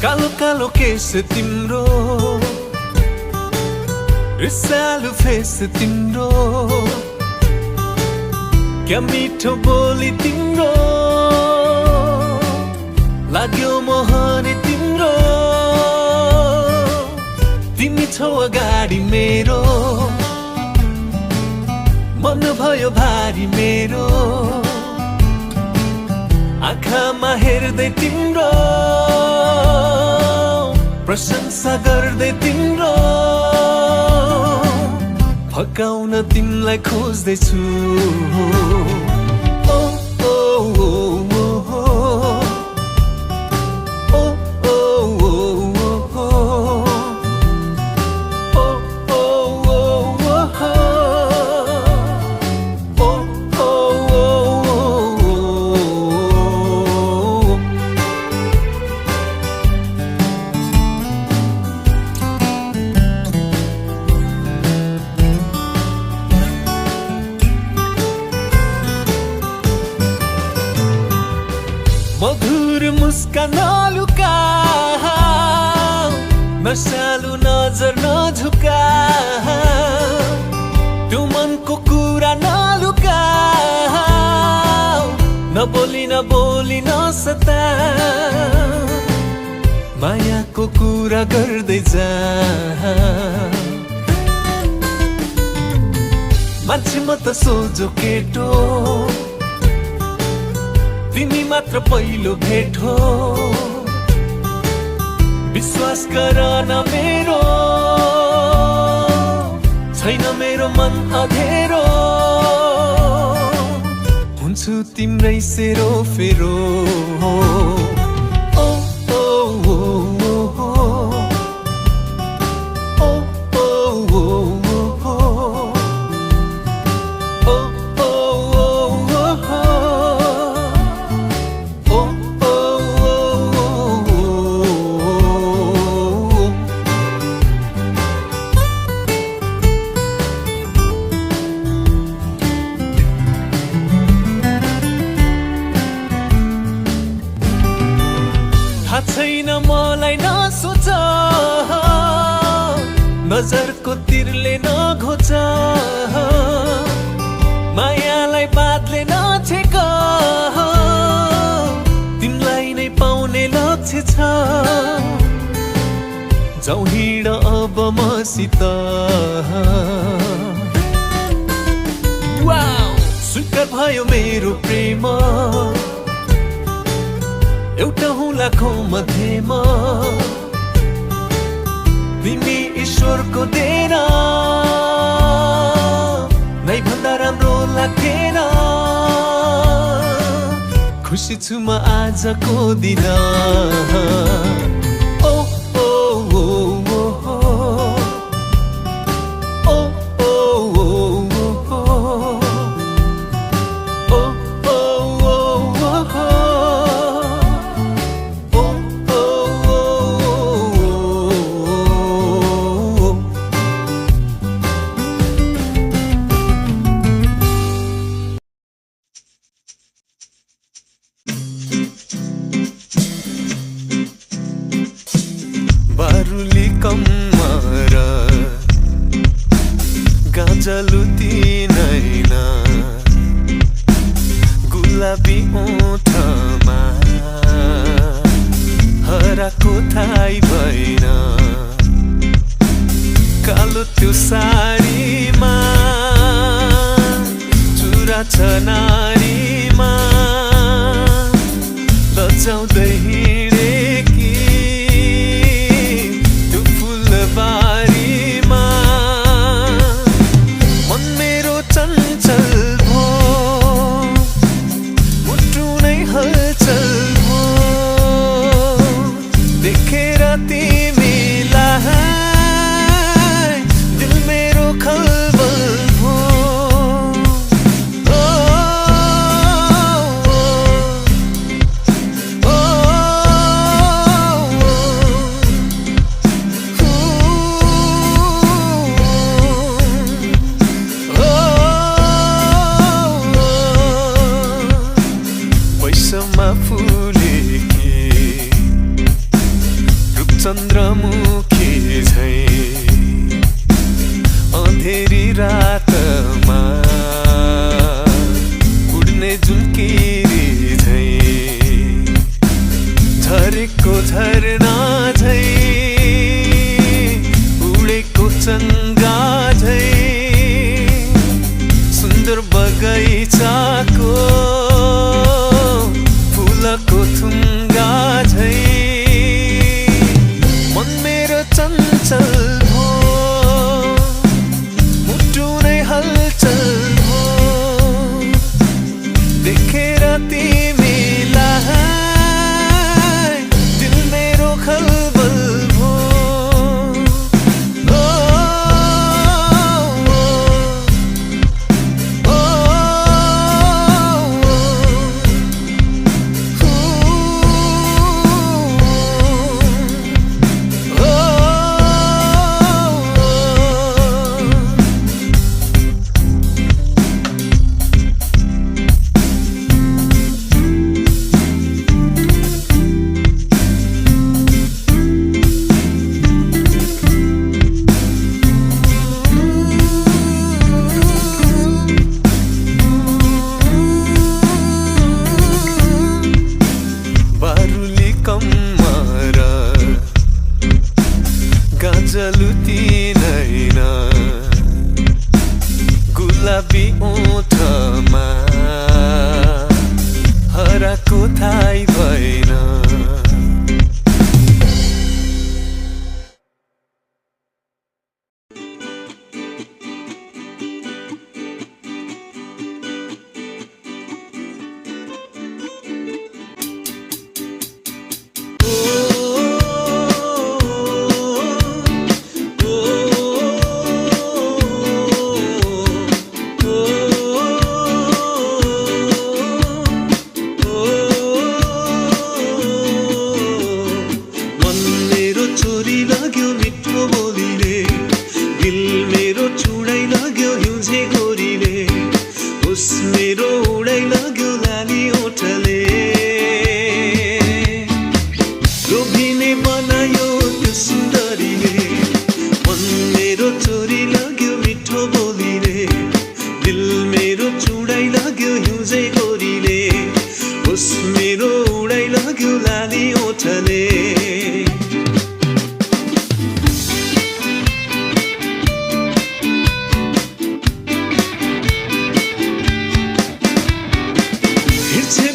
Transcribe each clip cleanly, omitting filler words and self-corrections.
कालो कालो केस तिम्रो, रिसालु फेस तिम्रो, क्या मिठो बोली तिम्रो, लाग्यो मोहनी तिम्रो। तिमी छौ अगाडि मेरो, मन भयो भारी मेरो, आँखामा हेर्दै तिम्रो, प्रशंसा गर्दै तिम्रो, फकाउन तिमीलाई खोज्दैछु। ओ ओ ओ ओ ओ ओ ओ मधुर मुस्कान लुका, नशालु नजर नझुका, त्यो मनको कुरा नलुका, नबोली नबोली नसता, मायाको कुरा गर्दै जा। मान्छे म त सोझो केटो, तिमी मात्र पहिलो भेट हो, विश्वास गर न मेरो, छैन मेरो मन अधेरो, हुन्छु तिम्रै सेरो फेरो। ओ ओ ओ ओ ओ ओ छैन मलाई नसोच, नजरको तिरले नघोच, मायालाई बादले नछेक, तिमीलाई नै पाउने लक्ष्य छ। जाऊ हिँड अब मसित, स्वीकार भयो मेरो प्रेम, एउटा हुँ लाखौं मध्येमा, तिमी ईश्वरको देन, नै भन्दा राम्रो लाग्दैन। खुसी छु म आजको दिन। ओ ओ ओ ओ ओ ओ बारुली कम्मर गाजलु तिनैना, गुलाबी ओठमा हराको थाहै भएन, कालो त्यो साडीमा चुरा छ नारीमा, लजाउँदै हिँडेकी त्यो फुलबारीमा, मन मेरो चञ्चल भो, मुटु नै हलचल भो, देखेर तिमीलाई दिल मेरो खलबल भो। ओ चन्द्रमुखी झैं अँधेरी रातमा उड्ने जुनकीरी झैं झरेको झरना झैं उडेको चङ्गा झैं सुन्दर बगैँचाको फुलको थुङ्गा झैं मन मेरो चञ्चल भो मुटु नै हलचल भो देखेर तिमीलाई दिल मेरो खलबल भो गजलुती नैना गुलाबी ओठमा हराको थाहै भएन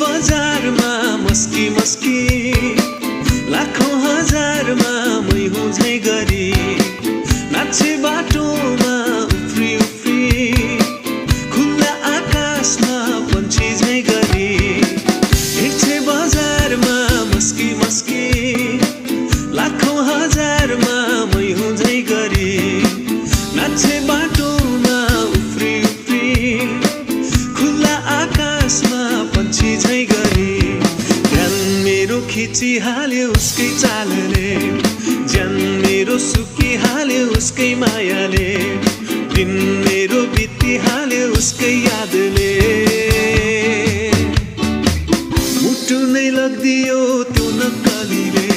बजारमा मस्की मस्की लाखौं हजारमा मै हुँझै गरी नाचे बाटोमा उफ्री उफ्री खुल्ला आकाशमा पन्छी झै गरी हिँड्छे बजारमा मस्की मस्की लाखौं हजारमा मै हुँझै गरी नाचे बाटोमा उफ्री उफ्री खुल्ला आकाशमा पन्छी झै गरी ध्यान मेरो खिचिहाल्यो उसकै चालले ज्यान मेरो सुकिहाल्यो उसकै मायाले दिन मेरो बितिहाल्यो उसकै यादले मुटु नै लग्दियो त्यो नक्कलीले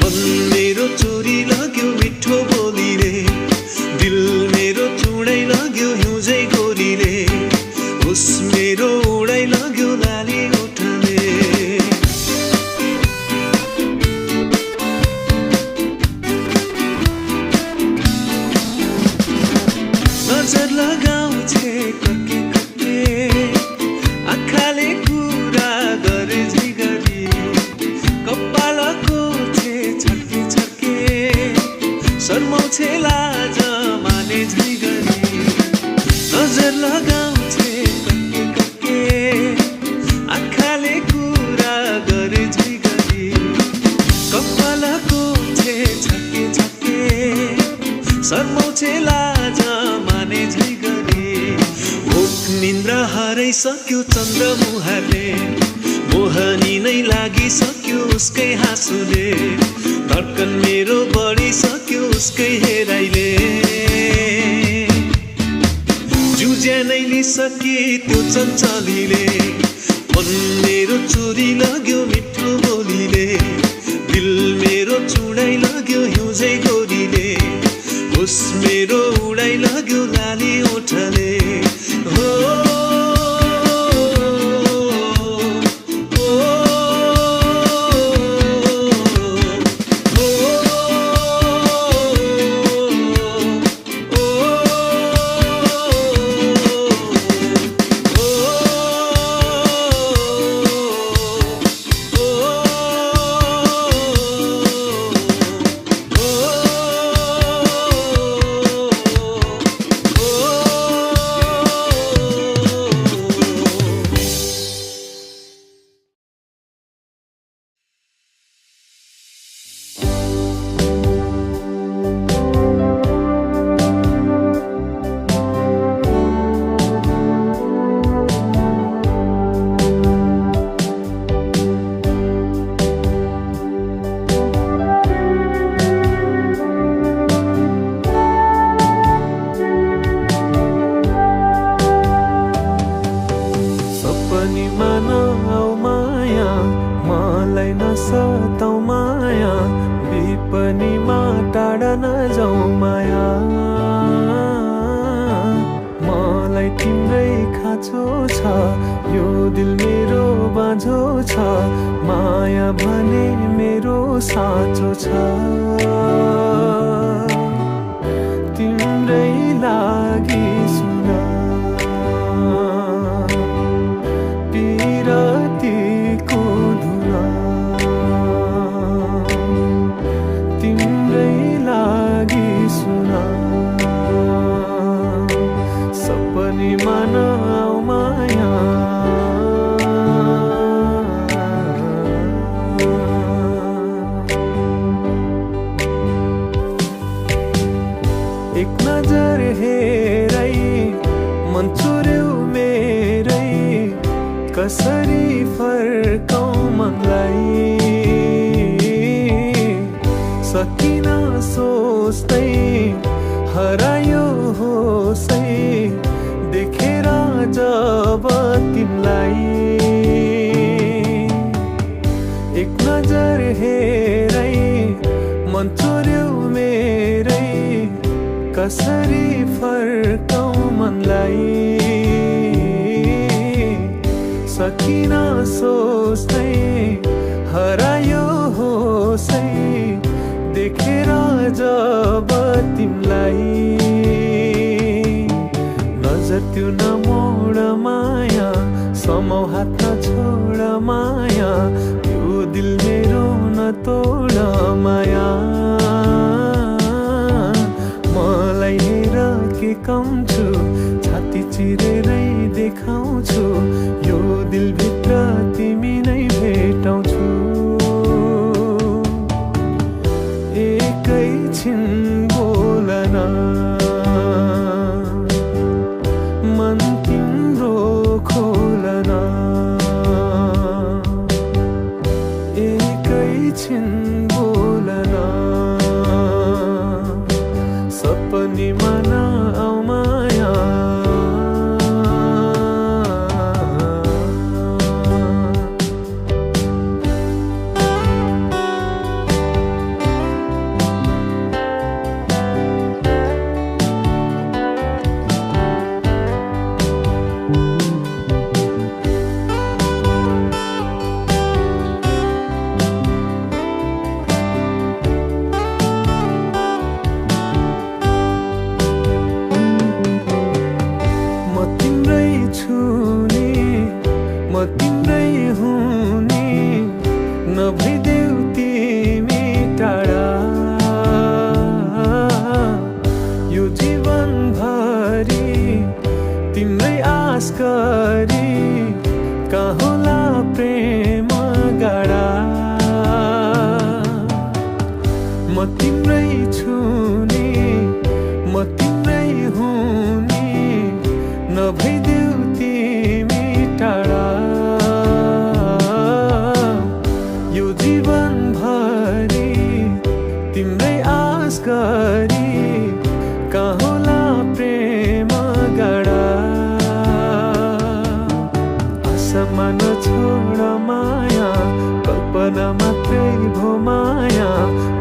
मन मेरो चोरी लग्यो मिठो बोलीले दिल मेरो चुडै लग्यो हिउँझै गोरीले होस मेरो उडै लग्यो लाली ओठले नजर लगाउँछे कके कके आँखाले कुरा गरे झै गरी कपालको छे छर्के छर्के शर्माउँछे लाज माने झै गरी नजर लगाउँछे कके कके आँखाले कुरा गरे झै गरी कपालको छे छर्के छर्के शर्माउँछे लाज माने झै गरी भोक निन्द्रा हराइसक्यो चन्द्रमुहाले मोहनी नै लागिसक्यो उसकै हाँसोले धड्कन मेरो बढिसक्यो उसकै हेराइले जुज्यानै लिसके त्यो चञ्चलीले मन मेरो चोरी लग्यो मिठो बोलीले दिल मेरो चुडाइ होस मेरो उडाइ लाग्यो लाली ओठले हो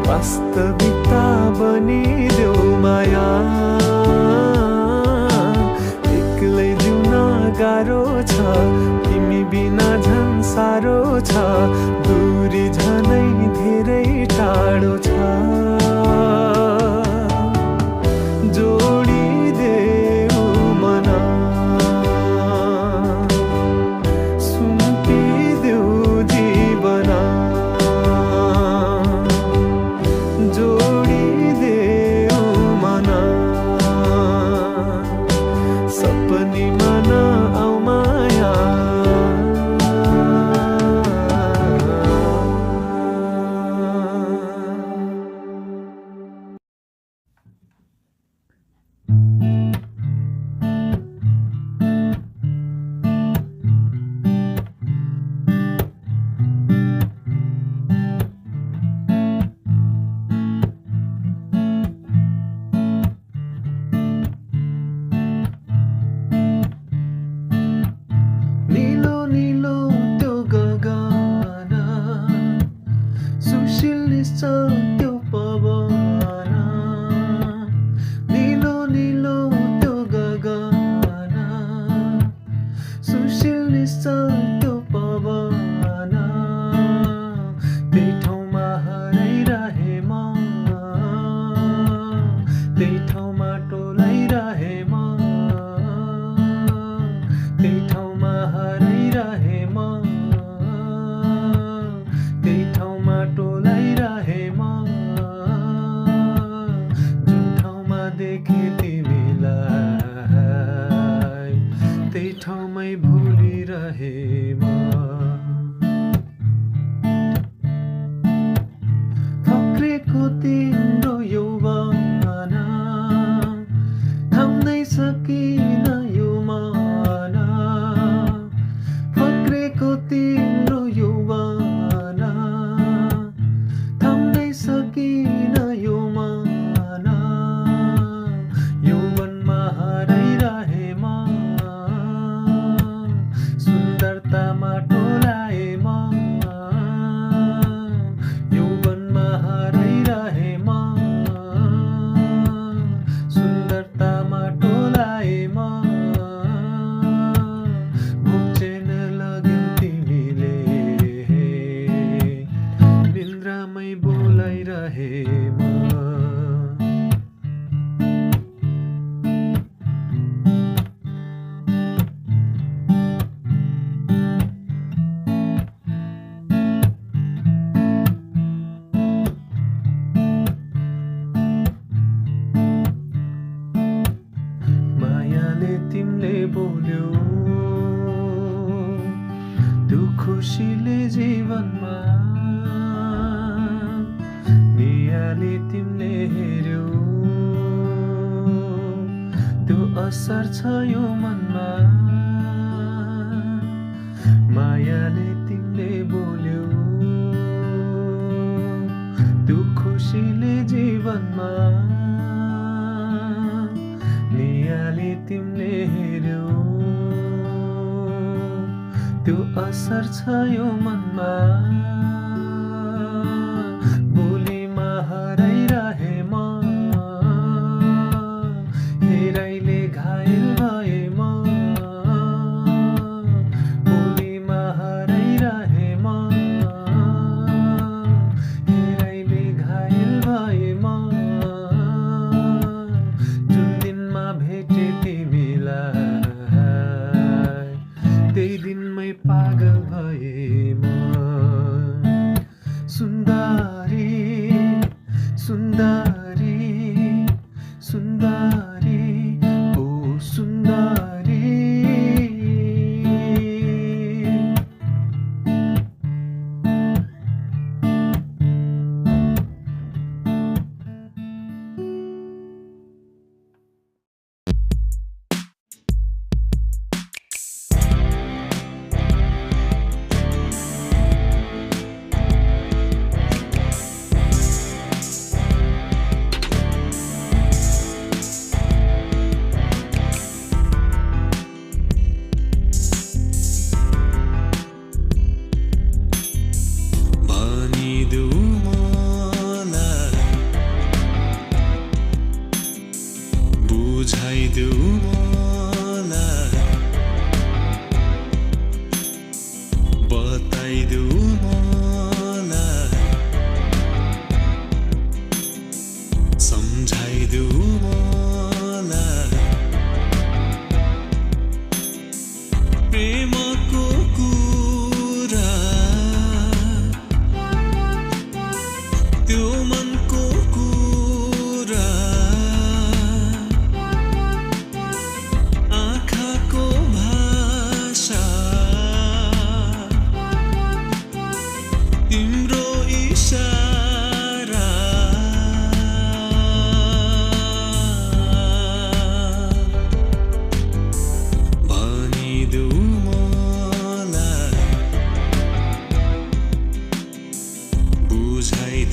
वास्तविकता बनिदेऊ माया छ दूरी झनै धेरै टाढो छ जोडिदेऊ मन सुम्पिदेऊ जीवन जोडिदेऊ मन सपनी मन आऊ माया नीलो नीलो त्यो गगन सुशील निश्चल त्यो पवन नीलो नीलो त्यो गगन सुशील निश्चल त्यो पवन त्यही ठाउँमा हराइरहे म त्यही ठाउँमा टोलाइरहे म त्यही ठाउँमा हराइरहे म त्यही ठाउँमा टोलाइरहे म जुन ठाउँमा देखे तिमीलाई त्यही ठाउँमै भुलिरहे म फक्रेको तिम्रो यौवन थाम्नै सकिन यो मन फक्रेको तिम्रो यौवन थाम्नै सकिन यो मन यौवनमा हराइरहे म सुन्दरतामा टोलाए म यौवनमा हराइरहे म सुन्दरतामा टोलाए म भुक्चेन लाग्यौ तिमीले निन्द्रामै बोलाइरहे म मायाले तिमीले बोल्यौ त्यो खुसीले जीवनमा नियाले तिमीले हेर्यौ त्यो असर छ यो मनमा मायाले तिमीले बोल्यौ त्यो खुसीले जीवनमा नियाले तिमीले हेर्यौ त्यो असर छ यो मनमा बोलीमा हराइरहे म हेराइले घायल भए म बोलीमा हराइरहे म हेराइले घायल भए म जुन दिनमा भेटे तिमीलाई त्यही दिनमै पागल भए म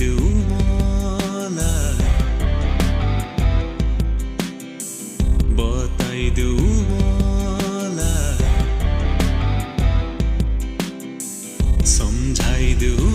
सम्झाइदेऊ मलाई बताइदेऊ मलाई सम्झाइदेऊ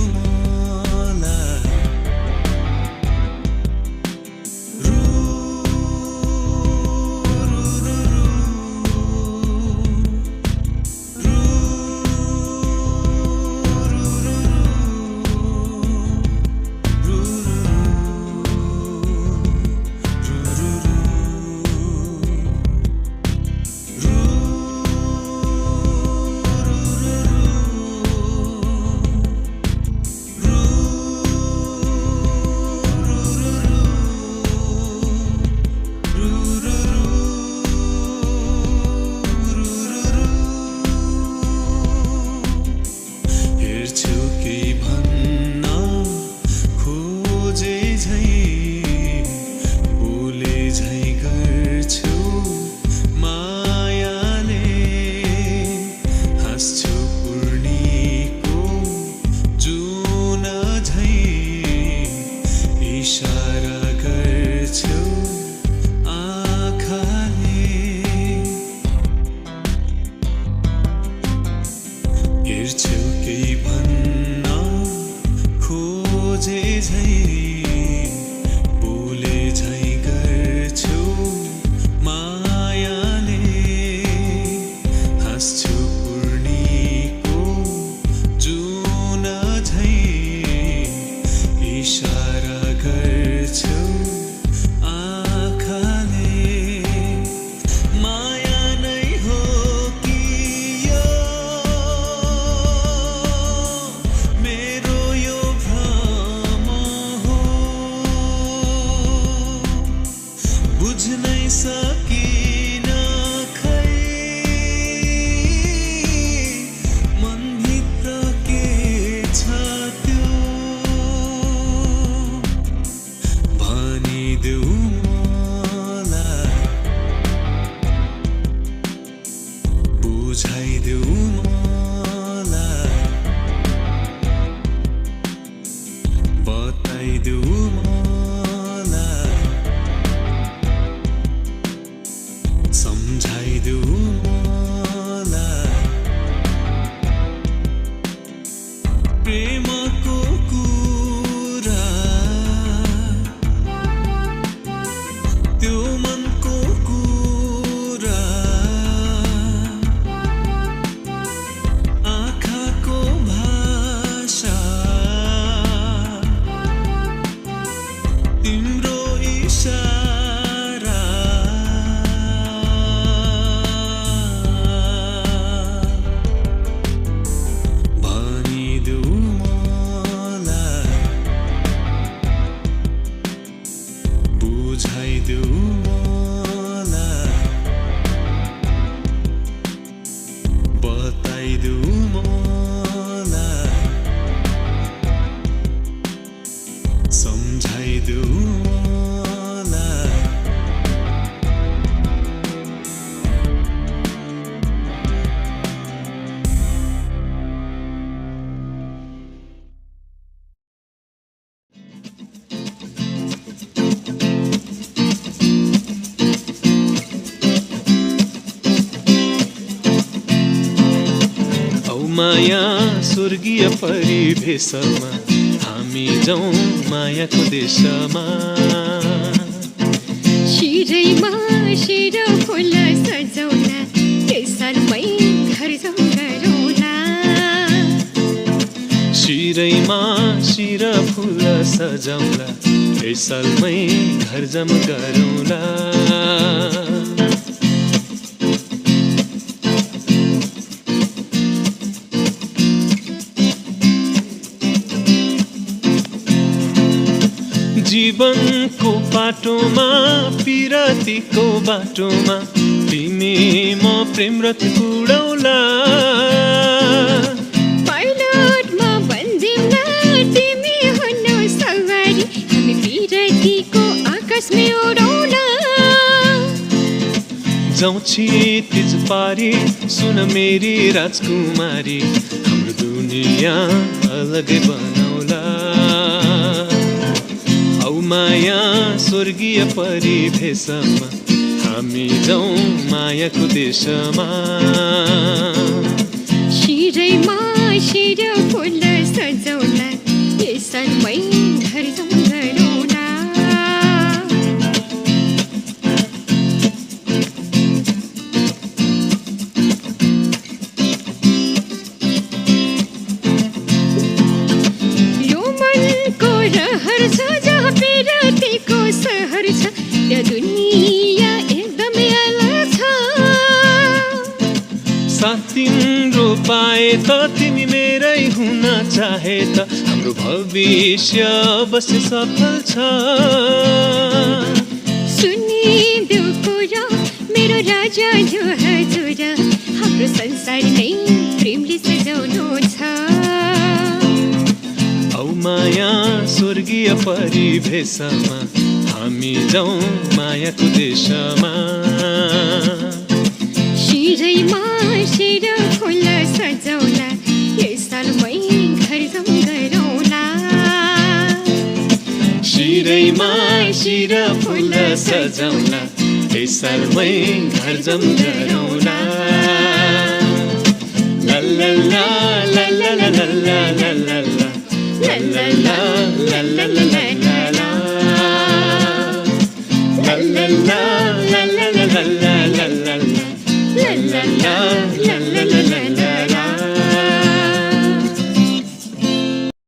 माया स्वर्गीय परिवेशमा हामी जाउँ मायाको देशमा शिरैमा शिर फुल सजाउला त्यसैमै घर जाउँ गरौँला शिरैमा शिर फुल सजाउला त्यसैमै घर जाउँ गरौँला जीवनको बाटोमा पिरतीको बाटोमा तिमी म प्रेम रथ कुडौला पाइलटमा बन्दिमला तिमी हुनु सवारी हामी पिरतीको आकाशमा उडौला जाउँ क्षितिज पारी सुन मेरी राजकुमारी हाम्रो दुनिया अलगै बनाउला माया स्वर्गीय परिवेशमा हामी जाउँ मायाको देशमा शिरैमा शिर फुल सजौला यसमै घर जाउँ गरौँला यो मनको रहर छ जहाँ पिरतीको सहर छ त्यो दुनिया एकदमै अलग छ साथ तिम्रो पाए त तिमी मेरै हुन चाहे त हाम्रो भविष्य अवश्य सफल छ सुनिदेऊ कुरा मेरो राजा जो हजुर हाम्रो संसार नै प्रेमले सजाउनु छ औ माया स्वर्गीय परिवेशमा हामी जाउँ मायाको देशमा शिरैमा शिर फुल सजौला यस सालमै घर जाउँ गरौँला शिरैमा शिर फुल सजाउला यस सालमै घर जाउँ गरौँला ला ला ला ला ला ला ला ला ला ला ला ला ला ला ला ला ला ला la la la la la la la la la la la la